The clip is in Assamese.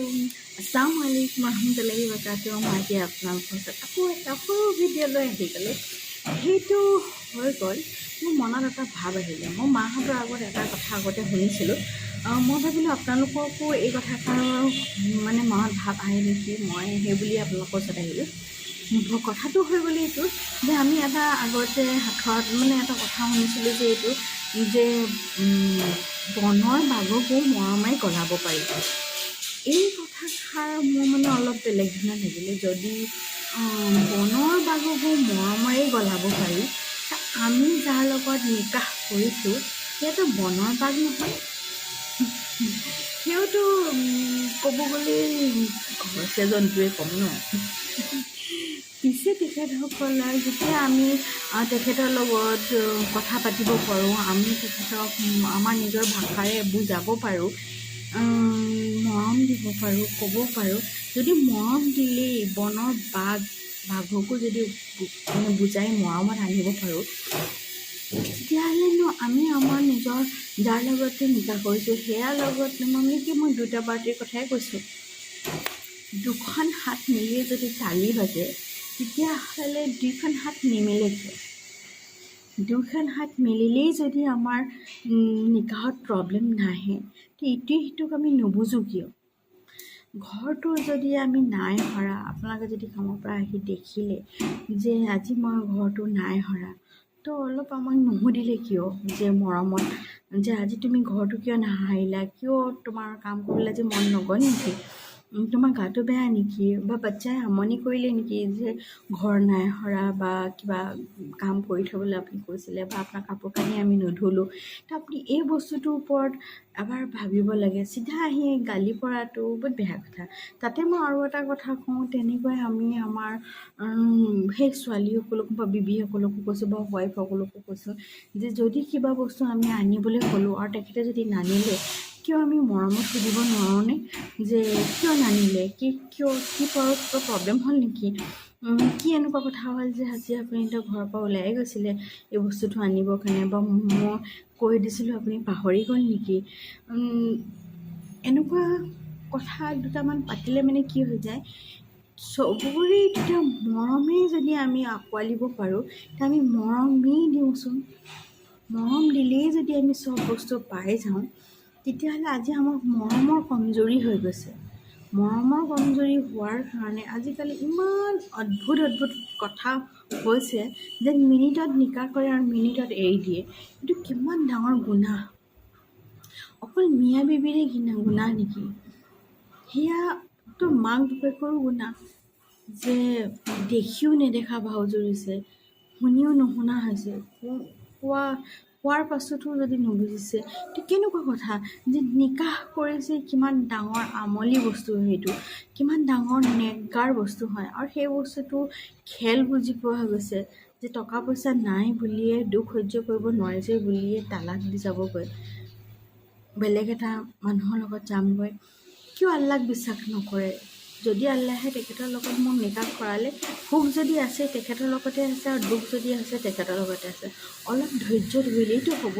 Assalamu alaikum warahmatullahi wabarakatuh. আজি আপোনালোকৰ ওচৰত আকৌ এটা সৰু ভিডিঅ' লৈ আহি গ'লোঁ। সেইটো হৈ গ'ল মোৰ মনত এটা ভাৱ আহিলে। মই মাহঁতৰ আগত এটা কথা আগতে শুনিছিলোঁ। মই ভাবিলোঁ আপোনালোককো এই কথাষাৰ মানে মনত ভাৱ আহে নেকি, মই সেই বুলি আপোনালোকৰ ওচৰত আহিলোঁ। কথাটো হৈ গ'ল এইটো যে আমি এটা আগতে হাতত মানে এটা কথা শুনিছিলোঁ যে এইটো যে বনৰ বাঘকো মৰমাই গলাব পাৰি। এই কথাষাৰ মোৰ মানে অলপ বেলেগ ধৰণে লাগিলে। যদি বনৰ বাঘকো মৰমাই গলাব পাৰি, আমি যাৰ লগত নিকাহ কৰিছোঁ সিহঁতো বনৰ বাঘ নহয়, সিহঁতো ক'ব গ'লে ঘৰচীয়া জন্তুৱে ক'ম ন। পিছে তেখেতসকলৰ যেতিয়া আমি তেখেতৰ লগত কথা পাতিব পাৰোঁ, আমি তেখেতক আমাৰ নিজৰ ভাষাৰে বুজাব পাৰোঁ, মৰম দিব পাৰোঁ, ক'ব পাৰোঁ। যদি মৰম দিলেই বনৰ বাঘকো যদি মানে বুজাই মৰমত আনিব পাৰোঁ, তেতিয়াহ'লেনো আমি আমাৰ নিজৰ যাৰ লগতে নিকাহ কৰিছোঁ সেয়াৰ লগত মানে কি, মই দুটা পাৰ্টিৰ কথাই কৈছোঁ। দুখন হাত মিলিয়ে যদি তালি বাজে, তেতিয়াহ'লে দুইখন হাত নিমিলে কিয়? দুইখন হাত মিলিলেই যদি আমাৰ নিকাহত প্ৰব্লেম নাহে, ইটোৱে সিটোক আমি নুবুজোঁ কিয়? ঘৰটো যদি আমি নাই সৰা, আপোনালোকে যদি কামৰ পৰা আহি দেখিলে যে আজি মই ঘৰটো নাই সৰা, তো অলপ আমাক নুসুধিলে কিয় যে মৰমত, যে আজি তুমি ঘৰটো কিয় নাসাৰিলা, কিয় তোমাৰ কাম কৰিবলৈ যে মন নগ'ল নেকি, তোমাৰ গাটো বেয়া নেকি, বা বাচ্চাই আমনি কৰিলে নেকি যে ঘৰ নাই সৰা বা কিবা কাম কৰি থ'বলৈ আপুনি কৈছিলে, বা আপোনাৰ কাপোৰ কানি আমি নুধুলোঁ। তো আপুনি এই বস্তুটোৰ ওপৰত এবাৰ ভাবিব লাগে। চিধা আহি গালি পৰাটো বহুত বেয়া কথা। তাতে মই আৰু এটা কথা কওঁ, তেনেকৈ আমি আমাৰ সেই ছোৱালীসকলকো বা বিবিসকলকো কৈছোঁ বা ৱাইফসকলকো কৈছোঁ যে যদি কিবা বস্তু আমি আনিবলৈ ক'লোঁ আৰু তেখেতে যদি নানিলে, কিয় আমি মৰমত সুধিব নোৱাৰোঁনে যে কিয় নানিলে, কি প্ৰব্লেম হ'ল নেকি, কি এনেকুৱা কথা হ'ল যে আজি আপুনি ঘৰৰ পৰা ওলাই গৈছিলে এই বস্তুটো আনিবৰ কাৰণে, বা মই কৈ দিছিলোঁ আপুনি পাহৰি গ'ল নেকি। এনেকুৱা কথা দুটামান পাতিলে মানে কি হৈ যায়, চবৰে দুটা মৰমেই যদি আমি আঁকোৱালিব পাৰোঁ, তেতিয়া আমি মৰমেই দিওঁচোন। মৰম দিলেই যদি আমি চব বস্তু পাই যাওঁ, তেতিয়াহ'লে আজি আমাৰ মৰমৰ কমজুৰি হৈ গৈছে। মৰমৰ কমজুৰি হোৱাৰ কাৰণে আজিকালি ইমান অদ্ভুত কথা হৈছে যে মিনিটত নিকাহ কৰে আৰু মিনিটত এৰি দিয়ে। এইটো কিমান ডাঙৰ গুনাহ। অকল মিয়া বিবিৰে গুনাহ নেকি? সেয়াতো মাক বাপেকৰো গুনাহ যে দেখিও নেদেখা ভাও জুৰিছে, শুনিও নুশুনা হৈছে, কোৱাৰ পাছতো যদি নুবুজিছে, এইটো কেনেকুৱা কথা যে নিকাহ কৰিছে, কিমান ডাঙৰ আমলি বস্তু, সেইটো কিমান ডাঙৰ নেকগাৰ বস্তু হয়। আৰু সেই বস্তুটো খেল বুজি পোৱা হৈ গৈছে যে টকা পইচা নাই বুলিয়ে, দুখ সহ্য কৰিব নোৱাৰিছে বুলিয়ে তালাক দি যাবগৈ, বেলেগ এটা মানুহৰ লগত যামগৈ। কিয় আল্লাহক বিশ্বাস নকৰে? যদি আল্লাহে তেখেতৰ লগত মোক নিকাহ কৰালে, সুখ যদি আছে তেখেতৰ লগতে আছে, আৰু দুখ যদি আছে তেখেতৰ লগতে আছে। অলপ ধৈৰ্য ধৰিলেইতো হ'ব।